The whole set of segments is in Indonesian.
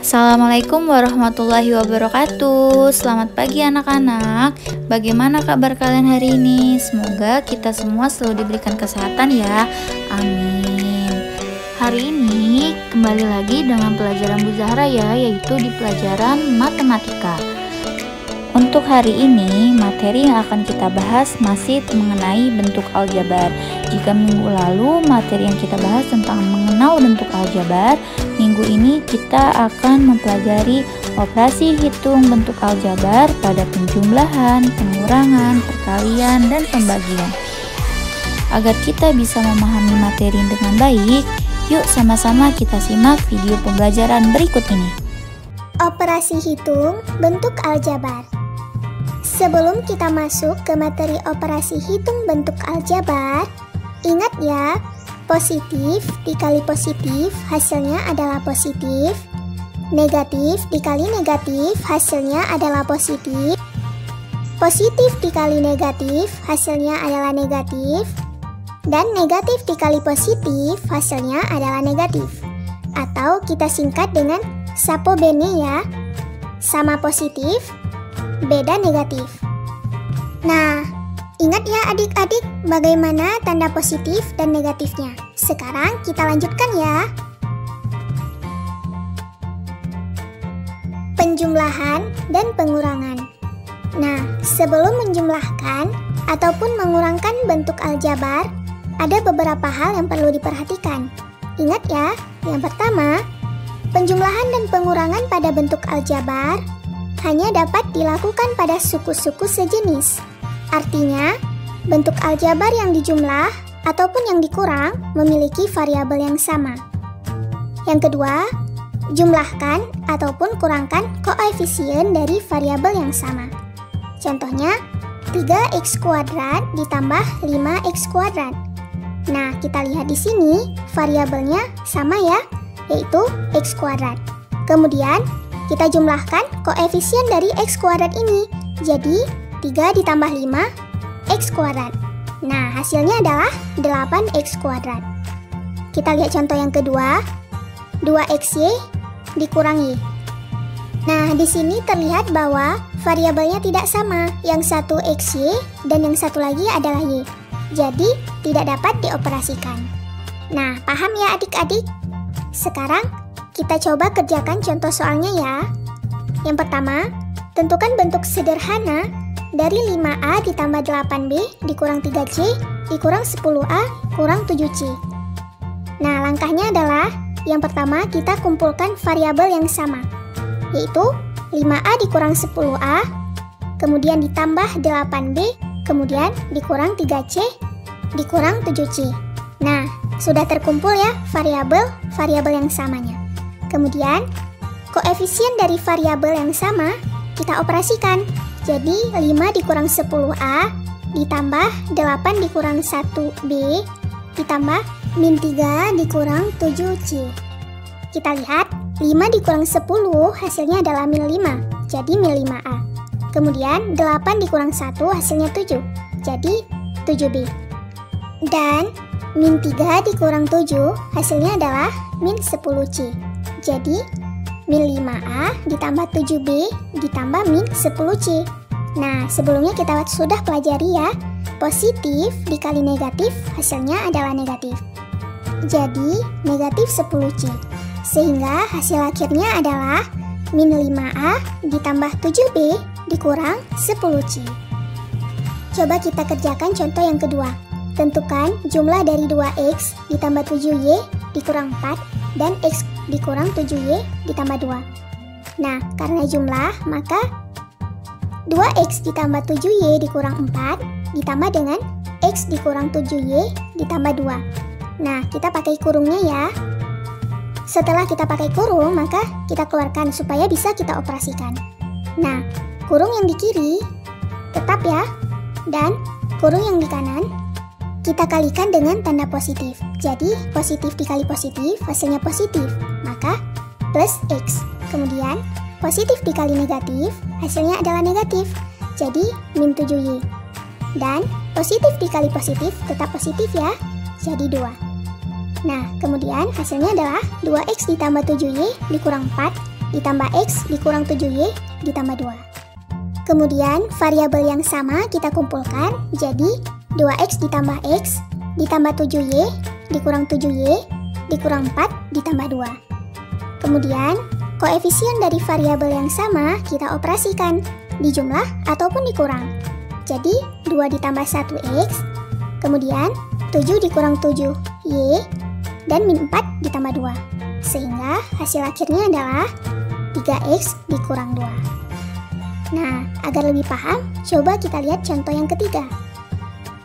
Assalamualaikum warahmatullahi wabarakatuh. Selamat pagi anak-anak. Bagaimana kabar kalian hari ini? Semoga kita semua selalu diberikan kesehatan ya. Amin. Hari ini kembali lagi dengan pelajaran Bu Zahra ya, yaitu di pelajaran matematika. Untuk hari ini, materi yang akan kita bahas masih mengenai bentuk aljabar. Jika minggu lalu materi yang kita bahas tentang mengenal bentuk aljabar, minggu ini kita akan mempelajari operasi hitung bentuk aljabar pada penjumlahan, pengurangan, perkalian, dan pembagian. Agar kita bisa memahami materi dengan baik, yuk sama-sama kita simak video pembelajaran berikut ini. Operasi hitung bentuk aljabar. Sebelum kita masuk ke materi operasi hitung bentuk aljabar, ingat ya, positif dikali positif hasilnya adalah positif, negatif dikali negatif hasilnya adalah positif, positif dikali negatif hasilnya adalah negatif, dan negatif dikali positif hasilnya adalah negatif. Atau kita singkat dengan sapo bene ya, sama positif, beda negatif. Nah, ingat ya adik-adik bagaimana tanda positif dan negatifnya. Sekarang kita lanjutkan ya. Penjumlahan dan pengurangan. Nah, sebelum menjumlahkan ataupun mengurangkan bentuk aljabar, ada beberapa hal yang perlu diperhatikan. Ingat ya, yang pertama, penjumlahan dan pengurangan pada bentuk aljabar hanya dapat dilakukan pada suku-suku sejenis. Artinya, bentuk aljabar yang dijumlah ataupun yang dikurang memiliki variabel yang sama. Yang kedua, jumlahkan ataupun kurangkan koefisien dari variabel yang sama. Contohnya, 3x kuadrat ditambah 5x kuadrat. Nah, kita lihat di sini variabelnya sama ya, yaitu x kuadrat. Kemudian, kita jumlahkan koefisien dari x kuadrat ini. Jadi, 3 ditambah 5, x kuadrat. Nah, hasilnya adalah 8x kuadrat. Kita lihat contoh yang kedua, 2xy dikurangi. Nah, di sini terlihat bahwa variabelnya tidak sama. Yang satu xy dan yang satu lagi adalah y. Jadi, tidak dapat dioperasikan. Nah, paham ya adik-adik? Sekarang, kita coba kerjakan contoh soalnya ya. Yang pertama, tentukan bentuk sederhana dari 5A ditambah 8B dikurang 3C dikurang 10A kurang 7C. Nah, langkahnya adalah yang pertama kita kumpulkan variabel yang sama, yaitu 5A dikurang 10A, kemudian ditambah 8B, kemudian dikurang 3C dikurang 7C. Nah, sudah terkumpul ya variabel yang samanya. Kemudian, koefisien dari variabel yang sama kita operasikan. Jadi, 5 dikurang 10A ditambah 8 dikurang 1B ditambah min 3 dikurang 7C. Kita lihat, 5 dikurang 10 hasilnya adalah min 5, jadi min 5A. Kemudian, 8 dikurang 1 hasilnya 7, jadi 7B. Dan, min 3 dikurang 7 hasilnya adalah min 10C. Jadi, min 5A ditambah 7B ditambah min 10C. Nah, sebelumnya kita sudah pelajari ya, positif dikali negatif hasilnya adalah negatif. Jadi, negatif 10C. Sehingga hasil akhirnya adalah min 5A ditambah 7B dikurang 10C. Coba kita kerjakan contoh yang kedua. Tentukan jumlah dari 2x ditambah 7y dikurang 4 dan x dikurang 7y ditambah 2. Nah, karena jumlah, maka 2x ditambah 7y dikurang 4 ditambah dengan x dikurang 7y ditambah 2. Nah, kita pakai kurungnya ya. Setelah kita pakai kurung, maka kita keluarkan supaya bisa kita operasikan. Nah, kurung yang di kiri tetap ya, dan kurung yang di kanan kita kalikan dengan tanda positif. Jadi, positif dikali positif, hasilnya positif. Maka, plus X. Kemudian, positif dikali negatif, hasilnya adalah negatif. Jadi, min 7Y. Dan, positif dikali positif, tetap positif ya. Jadi, 2. Nah, kemudian hasilnya adalah 2X ditambah 7Y dikurang 4 ditambah X dikurang 7Y ditambah 2. Kemudian variabel yang sama kita kumpulkan jadi 2X ditambah X ditambah 7Y dikurang 7Y dikurang 4 ditambah 2. Kemudian koefisien dari variabel yang sama kita operasikan dijumlah ataupun dikurang. Jadi 2 ditambah 1X, kemudian 7 dikurang 7Y, dan min 4 ditambah 2. Sehingga hasil akhirnya adalah 3X dikurang 2. Nah, agar lebih paham, coba kita lihat contoh yang ketiga.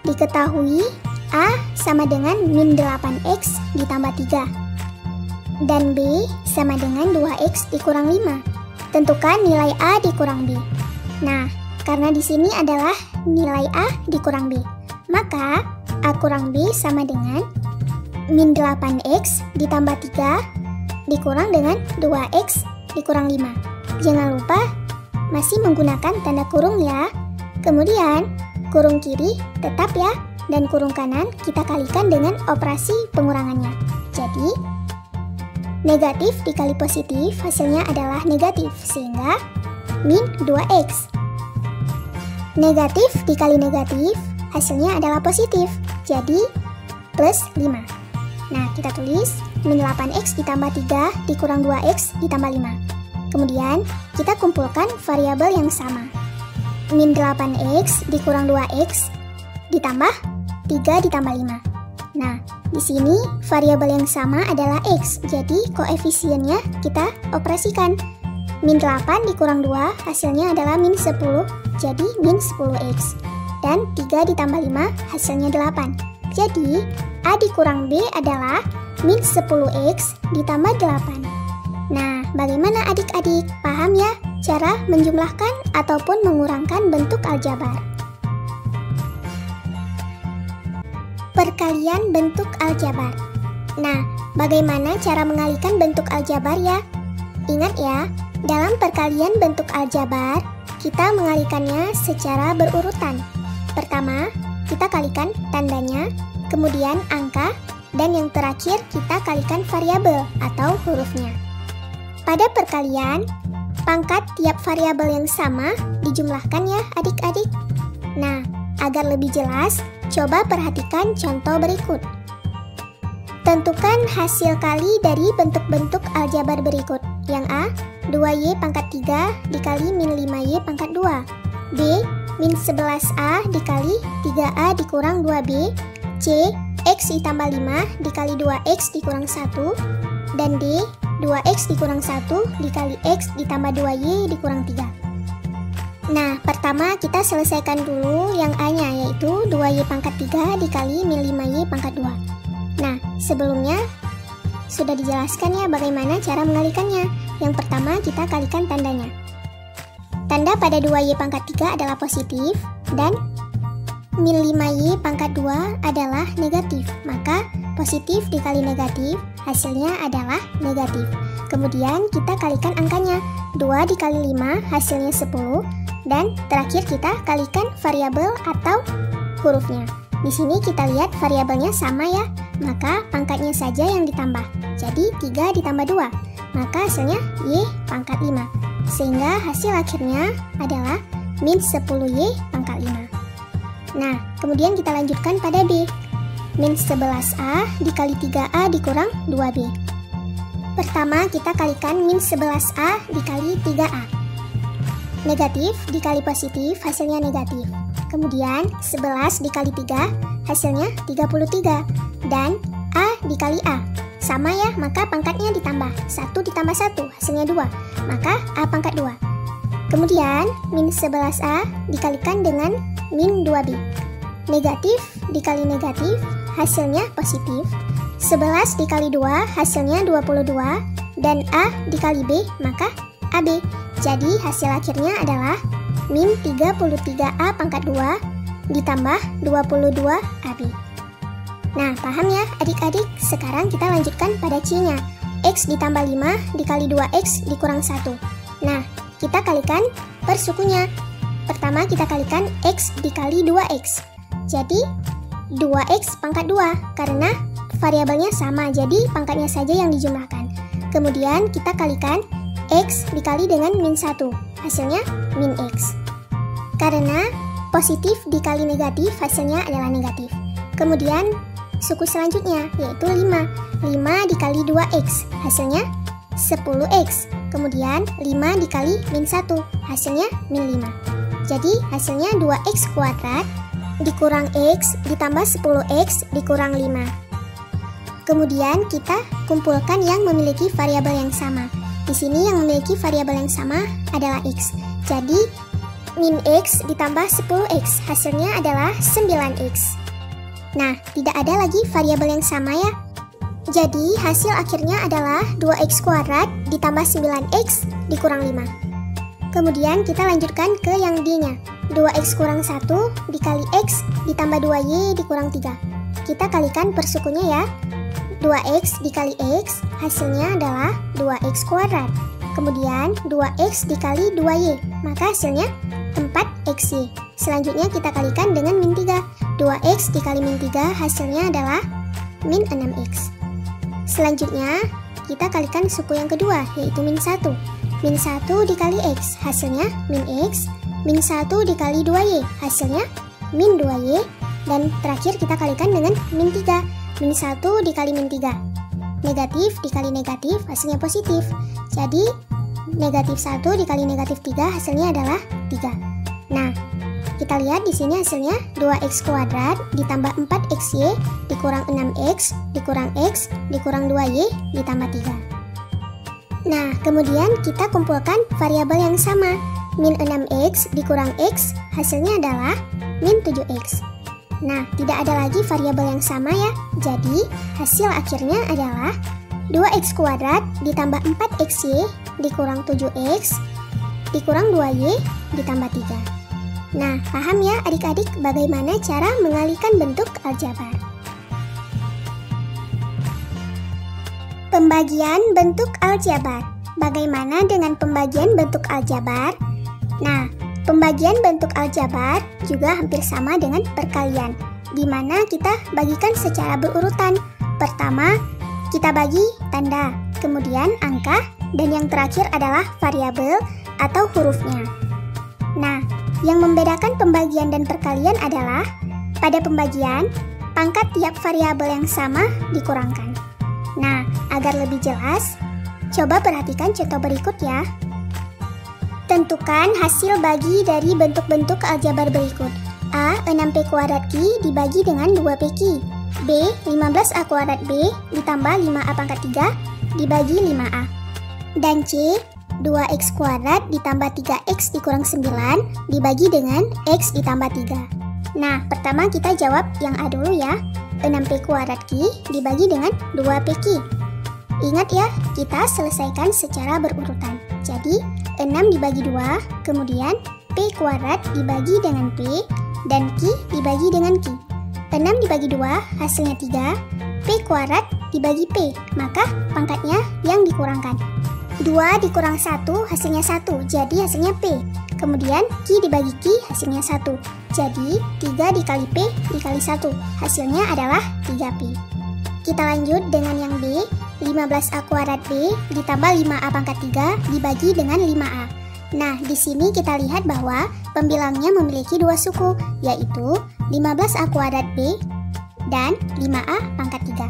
Diketahui A sama dengan min 8X ditambah 3. Dan B sama dengan 2X dikurang 5. Tentukan nilai A dikurang B. Nah, karena di sini adalah nilai A dikurang B, maka A kurang B sama dengan min 8X ditambah 3 dikurang dengan 2X dikurang 5. Jangan lupa masih menggunakan tanda kurung ya. Kemudian kurung kiri tetap ya, dan kurung kanan kita kalikan dengan operasi pengurangannya. Jadi negatif dikali positif hasilnya adalah negatif, sehingga min 2X. Negatif dikali negatif hasilnya adalah positif, jadi plus 5. Nah, kita tulis min 8X ditambah 3 dikurang 2X ditambah 5. Kemudian kita kumpulkan variabel yang sama. Min 8X dikurang 2X ditambah 3 ditambah 5. Nah, di sini variabel yang sama adalah X, jadi koefisiennya kita operasikan. Min 8 dikurang 2 hasilnya adalah min 10, jadi min 10X. Dan 3 ditambah 5 hasilnya 8. Jadi A dikurang B adalah min 10X ditambah 8. Nah, bagaimana adik-adik? Paham ya cara menjumlahkan ataupun mengurangkan bentuk aljabar? Perkalian bentuk aljabar. Nah, bagaimana cara mengalihkan bentuk aljabar ya? Ingat ya, dalam perkalian bentuk aljabar, kita mengalihkannya secara berurutan. Pertama, kita kalikan tandanya, kemudian angka, dan yang terakhir kita kalikan variabel atau hurufnya. Pada perkalian, pangkat tiap variabel yang sama dijumlahkan ya adik-adik. Nah, agar lebih jelas, coba perhatikan contoh berikut. Tentukan hasil kali dari bentuk-bentuk aljabar berikut. Yang A, 2Y pangkat 3 dikali min 5Y pangkat 2. B, min 11A dikali 3A dikurang 2B. C, X ditambah 5 dikali 2X dikurang 1. Dan D, 2X dikurang 1 dikali X ditambah 2Y dikurang 3. Nah, pertama kita selesaikan dulu yang A-nya, yaitu 2Y pangkat 3 dikali min 5Y pangkat 2. Nah, sebelumnya sudah dijelaskan ya bagaimana cara mengalihkannya. Yang pertama kita kalikan tandanya. Tanda pada 2Y pangkat 3 adalah positif, dan min 5Y pangkat 2 adalah negatif. Maka positif dikali negatif, hasilnya adalah negatif. Kemudian kita kalikan angkanya. 2 dikali 5 hasilnya 10. Dan terakhir kita kalikan variabel atau hurufnya. Di sini kita lihat variabelnya sama ya, maka pangkatnya saja yang ditambah. Jadi 3 ditambah 2, maka hasilnya Y pangkat 5. Sehingga hasil akhirnya adalah min 10Y pangkat 5. Nah, kemudian kita lanjutkan pada B. Min 11A dikali 3A dikurang 2B. Pertama kita kalikan min 11A dikali 3A. Negatif dikali positif hasilnya negatif. Kemudian 11 dikali 3 hasilnya 33. Dan A dikali A sama ya, maka pangkatnya ditambah. 1 ditambah 1 hasilnya 2, maka A pangkat 2. Kemudian min 11A dikalikan dengan min 2B. Negatif dikali negatif hasilnya positif. 11 dikali 2 hasilnya 22. Dan A dikali B maka AB. Jadi hasil akhirnya adalah min 33A pangkat 2 ditambah 22AB. Nah, paham ya adik-adik? Sekarang kita lanjutkan pada C-nya. X ditambah 5 dikali 2X dikurang 1. Nah, kita kalikan per sukunya. Pertama kita kalikan X dikali 2X. Jadi 2X pangkat 2 karena variabelnya sama, jadi pangkatnya saja yang dijumlahkan. Kemudian kita kalikan X dikali dengan min 1, hasilnya min X. Karena positif dikali negatif, hasilnya adalah negatif. Kemudian suku selanjutnya yaitu 5. 5 dikali 2X, hasilnya 10X. Kemudian 5 dikali min 1, hasilnya min 5. Jadi hasilnya 2X kuadrat dikurang X ditambah 10X dikurang 5. Kemudian kita kumpulkan yang memiliki variabel yang sama. Di sini yang memiliki variabel yang sama adalah X. Jadi min X ditambah 10X, hasilnya adalah 9X. Nah, tidak ada lagi variabel yang sama ya. Jadi hasil akhirnya adalah 2X kuadrat ditambah 9X dikurang 5. Kemudian kita lanjutkan ke yang D-nya. 2X kurang 1 dikali X ditambah 2Y dikurang 3. Kita kalikan persukunya ya. 2X dikali X hasilnya adalah 2X kuadrat. Kemudian 2X dikali 2Y, maka hasilnya 4XY. Selanjutnya kita kalikan dengan min 3. 2X dikali min 3 hasilnya adalah min 6X. Selanjutnya kita kalikan suku yang kedua yaitu min 1. Min 1 dikali X hasilnya min X. Min 1 dikali 2Y hasilnya min 2Y. Dan terakhir kita kalikan dengan min 3. Min 1 dikali min 3. Negatif dikali negatif hasilnya positif. Jadi negatif 1 dikali negatif 3 hasilnya adalah 3. Nah, kita lihat di sini hasilnya 2X kuadrat ditambah 4XY dikurang 6X dikurang X dikurang 2Y ditambah 3. Nah, kemudian kita kumpulkan variabel yang sama. Min 6X dikurang X hasilnya adalah min 7X. Nah, tidak ada lagi variabel yang sama ya. Jadi, hasil akhirnya adalah 2X kuadrat ditambah 4XY dikurang 7X dikurang 2Y ditambah 3. Nah, paham ya adik-adik bagaimana cara mengalihkan bentuk aljabar? Pembagian bentuk aljabar. Bagaimana dengan pembagian bentuk aljabar? Nah, pembagian bentuk aljabar juga hampir sama dengan perkalian, di mana kita bagikan secara berurutan. Pertama, kita bagi tanda, kemudian angka, dan yang terakhir adalah variabel atau hurufnya. Nah, yang membedakan pembagian dan perkalian adalah pada pembagian, pangkat tiap variabel yang sama dikurangkan. Nah, agar lebih jelas, coba perhatikan contoh berikut ya. Tentukan hasil bagi dari bentuk-bentuk aljabar berikut. A. 6P kuadrat Q dibagi dengan 2PQ. B. 15A kuadrat B ditambah 5A pangkat 3 dibagi 5A. Dan C. 2X kuadrat ditambah 3X dikurang 9 dibagi dengan X ditambah 3. Nah, pertama kita jawab yang A dulu ya. 6P kuadrat Q dibagi dengan 2PQ. Ingat ya, kita selesaikan secara berurutan. Jadi, 6 dibagi 2, kemudian P kuadrat dibagi dengan P, dan Q dibagi dengan Q. 6 dibagi 2, hasilnya 3, P kuadrat dibagi P, maka pangkatnya yang dikurangkan. 2 dikurang 1, hasilnya 1, jadi hasilnya P. Kemudian Q dibagi Q, hasilnya 1. Jadi 3 dikali P dikali 1, hasilnya adalah 3P. Kita lanjut dengan yang B. 15A kuadrat B ditambah 5A pangkat 3 dibagi dengan 5A. Nah, di sini kita lihat bahwa pembilangnya memiliki dua suku, yaitu 15A kuadrat B dan 5A pangkat 3.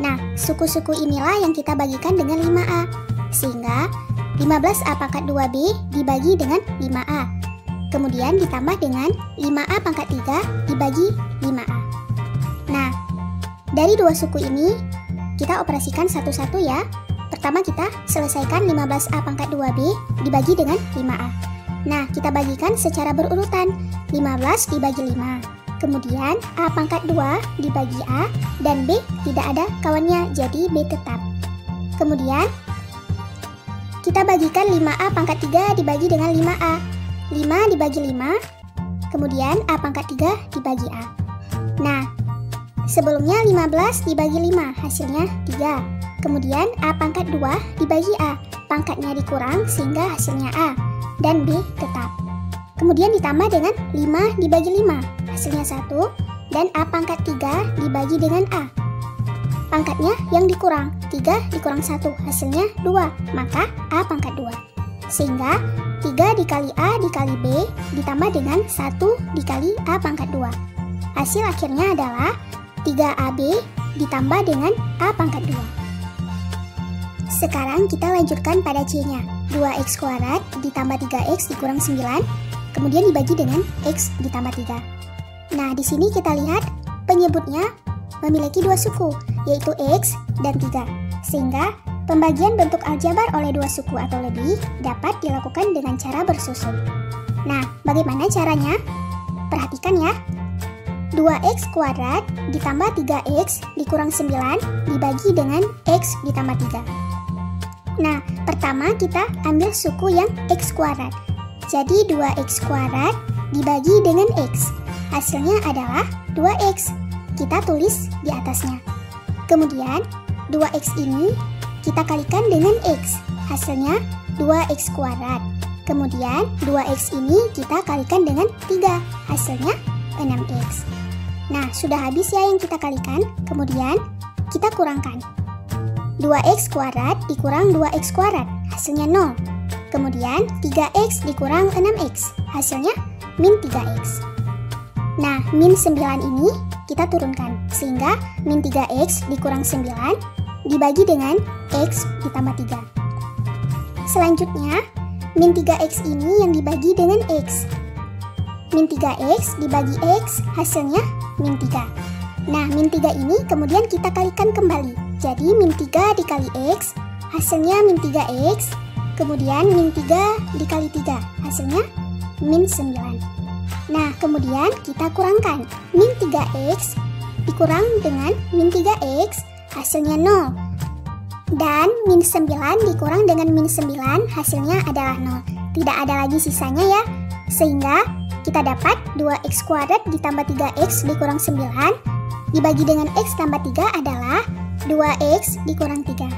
Nah, suku-suku inilah yang kita bagikan dengan 5A. Sehingga 15A pangkat 2B dibagi dengan 5A. Kemudian ditambah dengan 5A pangkat 3 dibagi 5A. Nah, dari dua suku ini, kita operasikan satu-satu ya. Pertama kita selesaikan 15A pangkat 2B dibagi dengan 5A. Nah, kita bagikan secara berurutan. 15 dibagi 5. Kemudian A pangkat 2 dibagi A dan B tidak ada kawannya, jadi B tetap. Kemudian kita bagikan 5A pangkat 3 dibagi dengan 5A. 5 dibagi 5, kemudian A pangkat 3 dibagi A. Nah, sebelumnya 15 dibagi 5, hasilnya 3. Kemudian A pangkat 2 dibagi A, pangkatnya dikurang sehingga hasilnya A, dan B tetap. Kemudian ditambah dengan 5 dibagi 5, hasilnya 1, dan A pangkat 3 dibagi dengan A. pangkatnya yang dikurang. 3 dikurang 1 hasilnya 2, maka A pangkat 2. Sehingga 3 dikali A dikali B ditambah dengan 1 dikali A pangkat 2. Hasil akhirnya adalah 3AB ditambah dengan A pangkat 2. Sekarang kita lanjutkan pada C-nya. 2x kuadrat ditambah 3x dikurang 9, kemudian dibagi dengan x ditambah 3. Nah, di sini kita lihat penyebutnya memiliki dua suku, yaitu x dan 3. Sehingga pembagian bentuk aljabar oleh dua suku atau lebih dapat dilakukan dengan cara bersusun. Nah, bagaimana caranya? Perhatikan ya. 2x kuadrat ditambah 3x dikurang 9 dibagi dengan x ditambah 3. Nah, pertama kita ambil suku yang x kuadrat. Jadi 2x kuadrat dibagi dengan x. Hasilnya adalah 2x. Kita tulis di atasnya. Kemudian 2x ini kita kalikan dengan x. Hasilnya 2x kuadrat. Kemudian 2x ini kita kalikan dengan 3. Hasilnya 6x. Nah, sudah habis ya yang kita kalikan. Kemudian kita kurangkan. 2x kuadrat dikurang 2x kuadrat, hasilnya 0. Kemudian 3x dikurang 6x, hasilnya min 3x. Nah, min 9 ini kita turunkan, sehingga min 3x dikurang 9 dibagi dengan x ditambah 3. Selanjutnya, min 3x ini yang dibagi dengan x. Min 3x dibagi x, hasilnya min 3. Nah, min 3 ini kemudian kita kalikan kembali. Jadi min 3 dikali x, hasilnya min 3x. Kemudian min 3 dikali 3, hasilnya min 9. Nah, kemudian kita kurangkan. Min 3x dikurang dengan min 3x, hasilnya 0. Dan min 9 dikurang dengan min 9, hasilnya adalah 0. Tidak ada lagi sisanya ya. Sehingga kita dapat 2x kuadrat ditambah 3x dikurang 9 dibagi dengan x tambah 3 adalah 2x dikurang 3.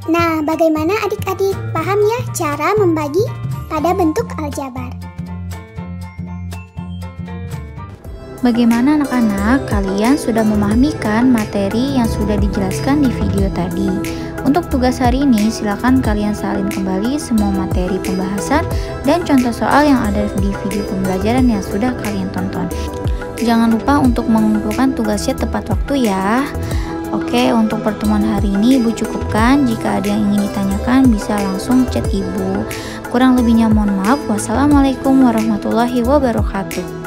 Nah, bagaimana adik-adik? Paham ya cara membagi pada bentuk aljabar? Bagaimana anak-anak? Kalian sudah memahami kan materi yang sudah dijelaskan di video tadi? Untuk tugas hari ini, silakan kalian salin kembali semua materi pembahasan dan contoh soal yang ada di video pembelajaran yang sudah kalian tonton. Jangan lupa untuk mengumpulkan tugasnya tepat waktu ya. Oke, untuk pertemuan hari ini Ibu cukupkan. Jika ada yang ingin ditanyakan bisa langsung chat Ibu. Kurang lebihnya mohon maaf. Wassalamualaikum warahmatullahi wabarakatuh.